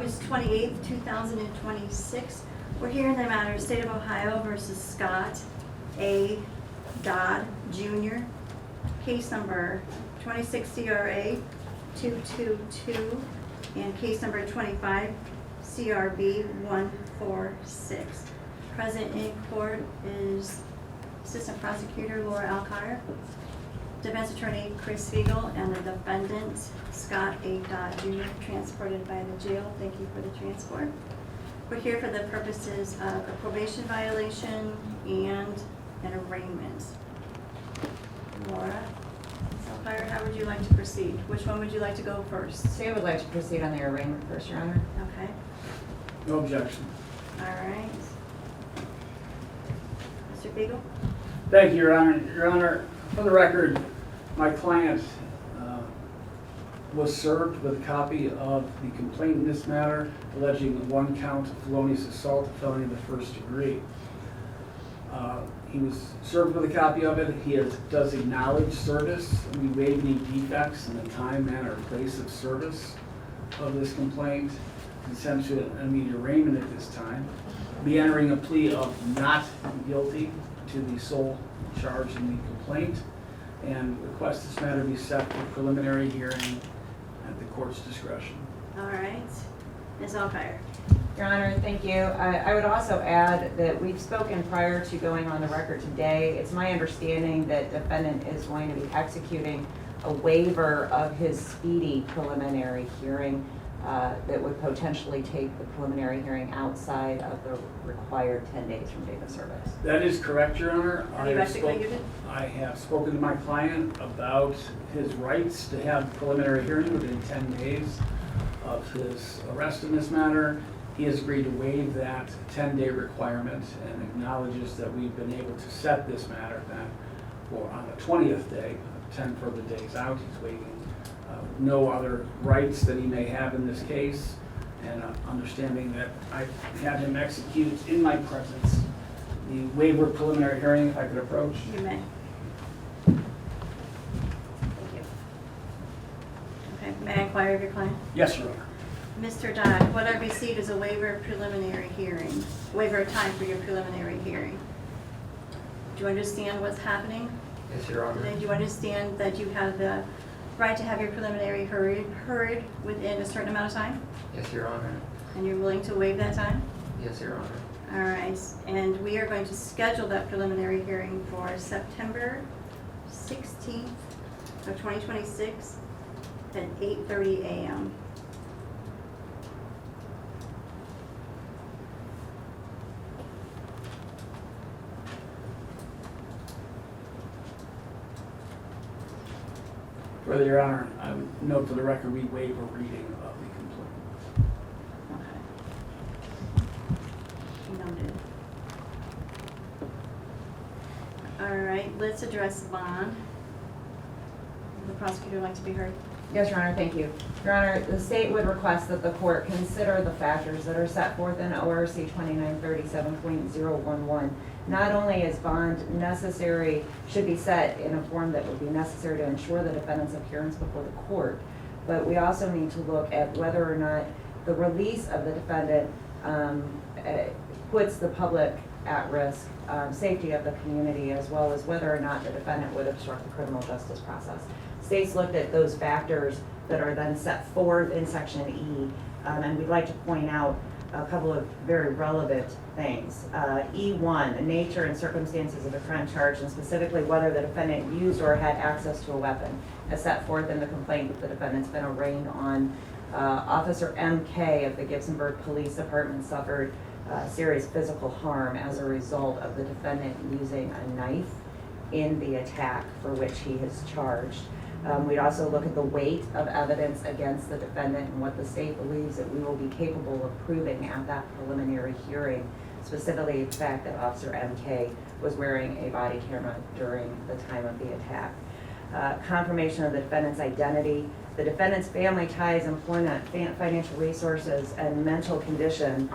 August 28th, 2026. We're here in the matter of State of Ohio versus Scott A. Dodd Jr. Case number 26 CRA 222 and case number 25 CRB 146. Present in court is Assistant Prosecutor Laura Alkire, Defense Attorney Chris Fiegel, and the defendant Scott A. Dodd Jr. transported by the jail. Thank you for the transport. We're here for the purposes of a probation violation and an arraignment. Laura Alkire, how would you like to proceed? Which one would you like to go first? So I would like to proceed on the arraignment first, Your Honor. Okay. No objection. All right. Mr. Fiegel? Thank you, Your Honor. Your Honor, for the record, my client was served with a copy of the complaint in this matter, alleging one count of felonious assault, a felony of the first degree. He was served with a copy of it. He does acknowledge service. We waive any defects in the time, manner, or place of service of this complaint. Consent to an immediate arraignment at this time. Be entering a plea of not guilty to the sole charge in the complaint, and request this matter be set for preliminary hearing at the court's discretion. All right. Ms. Alkire? Your Honor, thank you. I would also add that we've spoken prior to going on the record today. It's my understanding that defendant is going to be executing a waiver of his speedy preliminary hearing that would potentially take the preliminary hearing outside of the required 10 days from date of service. That is correct, Your Honor. Have you executed it? I have spoken to my client about his rights to have preliminary hearing within 10 days of his arrest in this matter. He has agreed to waive that 10-day requirement and acknowledges that we've been able to set this matter then for on the 20th day, 10 further days out. He's waiving no other rights that he may have in this case, and understanding that I had him execute in my presence the waiver preliminary hearing, if I could approach. You may. Thank you. Okay, may I inquire of your client? Yes, Your Honor. Mr. Dodd, what I received is a waiver of preliminary hearing, waiver of time for your preliminary hearing. Do you understand what's happening? Yes, Your Honor. Do you understand that you have the right to have your preliminary heard within a certain amount of time? Yes, Your Honor. And you're willing to waive that time? Yes, Your Honor. All right, and we are going to schedule that preliminary hearing for September 16th of 2026 at 8:30 a.m. Further, Your Honor, I would note for the record we waive a reading of the complaint. Okay. Noted. All right, let's address bond. Would the prosecutor like to be heard? Yes, Your Honor, thank you. Your Honor, the state would request that the court consider the factors that are set forth in ORC 2937.011. Not only is bond necessary, should be set in a form that would be necessary to ensure the defendant's appearance before the court, but we also need to look at whether or not the release of the defendant puts the public at risk, safety of the community, as well as whether or not the defendant would obstruct the criminal justice process. States looked at those factors that are then set forth in Section E, and we'd like to point out a couple of very relevant things. E1, the nature and circumstances of the crime charged, and specifically whether the defendant used or had access to a weapon, as set forth in the complaint that the defendant's been arraigned on. Officer MK of the Gibsonburg Police Department suffered serious physical harm as a result of the defendant using a knife in the attack for which he is charged. We'd also look at the weight of evidence against the defendant and what the state believes that we will be capable of proving at that preliminary hearing, specifically the fact that Officer MK was wearing a body camera during the time of the attack. Confirmation of the defendant's identity, the defendant's family ties, employment, financial resources, and mental condition.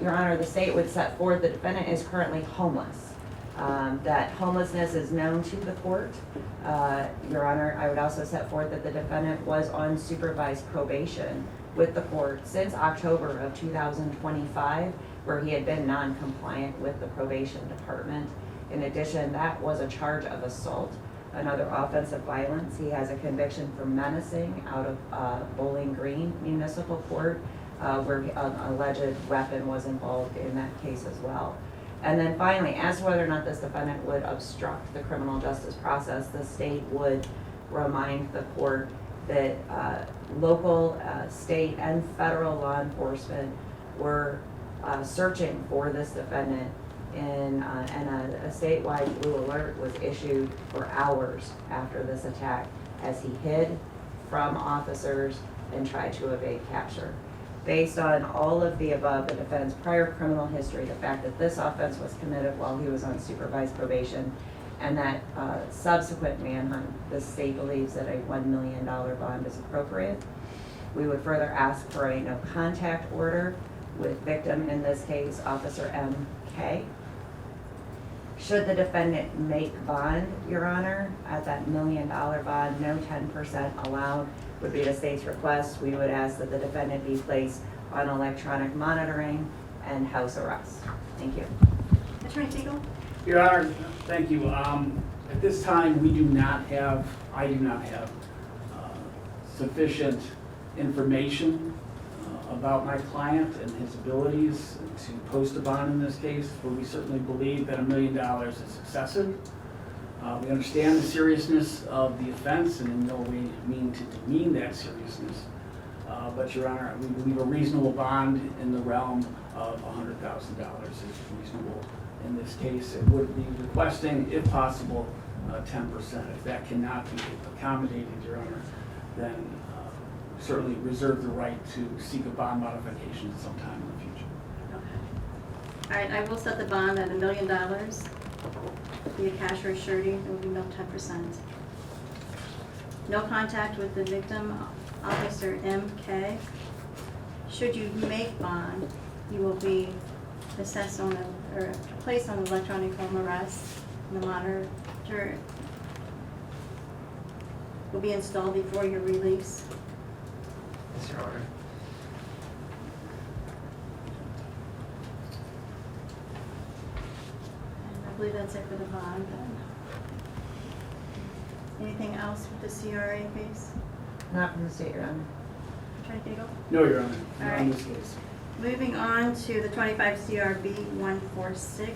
Your Honor, the state would set forth the defendant is currently homeless. That homelessness is known to the court. Your Honor, I would also set forth that the defendant was on supervised probation with the court since October of 2025, where he had been non-compliant with the probation department. In addition, that was a charge of assault, another offensive violence. He has a conviction for menacing out of Bowling Green Municipal Court, where an alleged weapon was involved in that case as well. And then finally, as to whether or not this defendant would obstruct the criminal justice process, the state would remind the court that local, state, and federal law enforcement were searching for this defendant and a statewide blue alert was issued for hours after this attack as he hid from officers and tried to evade capture. Based on all of the above, the defendant's prior criminal history, the fact that this offense was committed while he was on supervised probation, and that subsequent manhunt, the state believes that a $1 million bond is appropriate. We would further ask for a no contact order with victim, in this case, Officer M.K. Should the defendant make bond, Your Honor, at that $1 million bond, no 10% allowed would be the state's request. We would ask that the defendant be placed on electronic monitoring and house arrest. Thank you. Attorney Teagle? Your Honor, thank you. At this time, I do not have sufficient information about my client and his abilities to post a bond in this case, but we certainly believe that $1 million is excessive. We understand the seriousness of the offense and in no way mean to demean that seriousness. But Your Honor, we believe a reasonable bond in the realm of $100,000 is reasonable in this case. It would be requesting, if possible, 10%. If that cannot be accommodated, Your Honor, then certainly reserve the right to seek a bond modification sometime in the future. Okay. All right, I will set the bond at $1 million. Be a cash or a surety, there will be no 10%. No contact with the victim, Officer M.K. Should you make bond, you will be assessed on or placed on electronic home arrest. The monitor will be installed before your release. Yes, Your Honor. And I believe that's it for the bond then. Anything else with the CRA case? Not from the state, Your Honor. Attorney Teagle? No, Your Honor, All not right. in this case. Moving on to the 25 CRB 146,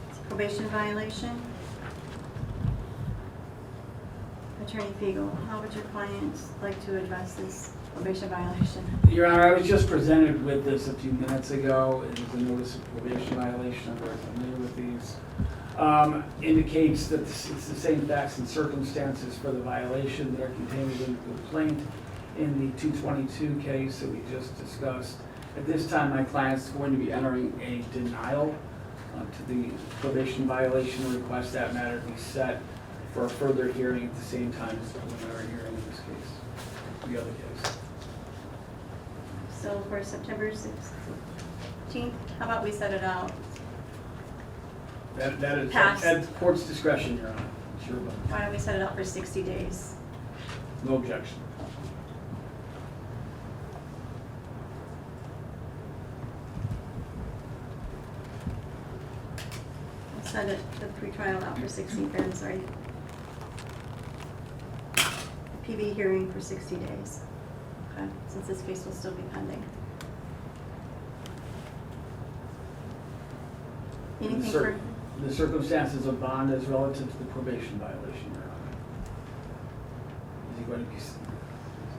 it's a probation violation. Attorney Fiegel, how would your clients like to address this probation violation? Your Honor, I was just presented with this a few minutes ago. It is a notice of probation violation. I'm very familiar with these. Indicates that it's the same facts and circumstances for the violation that are contained in the complaint in the 222 case that we just discussed. At this time, my client's going to be entering a denial to the probation violation and request that matter be set for a further hearing at the same time as the preliminary hearing in this case, the other case. So for September 16th, how about we set it out? That is Pass. at the court's discretion, Your Honor. It's your vote. Why don't we set it out for 60 days? No objection. We'll set it, the pretrial out for 60 days, sorry. The PV hearing for 60 days. Okay, since this case will still be pending. Anything for, The circumstances of bond is relative to the probation violation, Your Honor. Is he going to be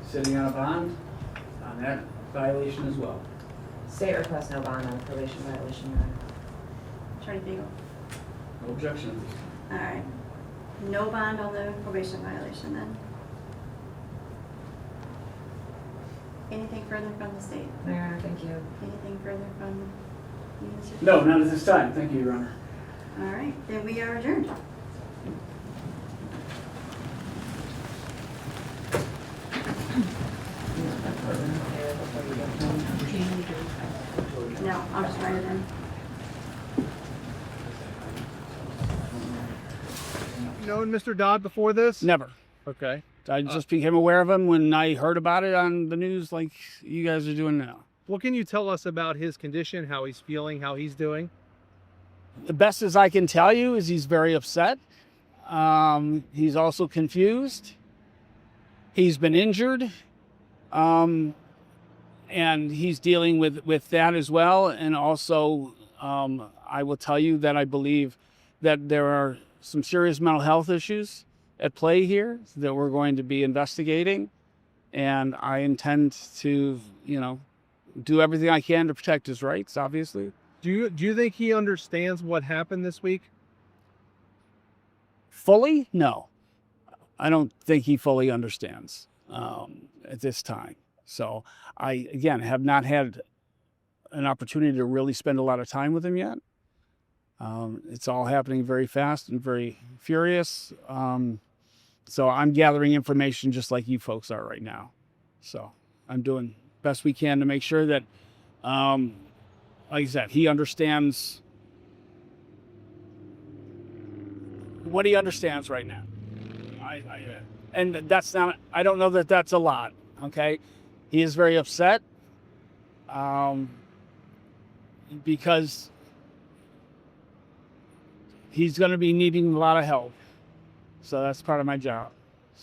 sitting on a bond on that violation as well? State requests no bond on the probation violation, Your Honor. Attorney Beagle? No objection. All right. No bond on the probation violation then? Anything further from the state? No, Your Honor, thank you. Anything further from you, Mr. No, not at this time. Thank you, Your Honor. All right, then we are adjourned. No, I'll just write it in. Known Mr. Dodd before this? Never. Okay. I just became aware of him when I heard about it on the news like you guys are doing now. What can you tell us about his condition, how he's feeling, how he's doing? The best as I can tell you is he's very upset. He's also confused. He's been injured. And he's dealing with that as well. And also, I will tell you that I believe that there are some serious mental health issues at play here that we're going to be investigating. And I intend to, do everything I can to protect his rights, obviously. Do you think he understands what happened this week? Fully? No. I don't think he fully understands at this time. So I, again, have not had an opportunity to really spend a lot of time with him yet. It's all happening very fast and very furious. So I'm gathering information just like you folks are right now. So I'm doing best we can to make sure that, like I said, he understands what he understands right now. And that's not, I don't know that that's a lot, okay? He is very upset because he's going to be needing a lot of help. So that's part of my job.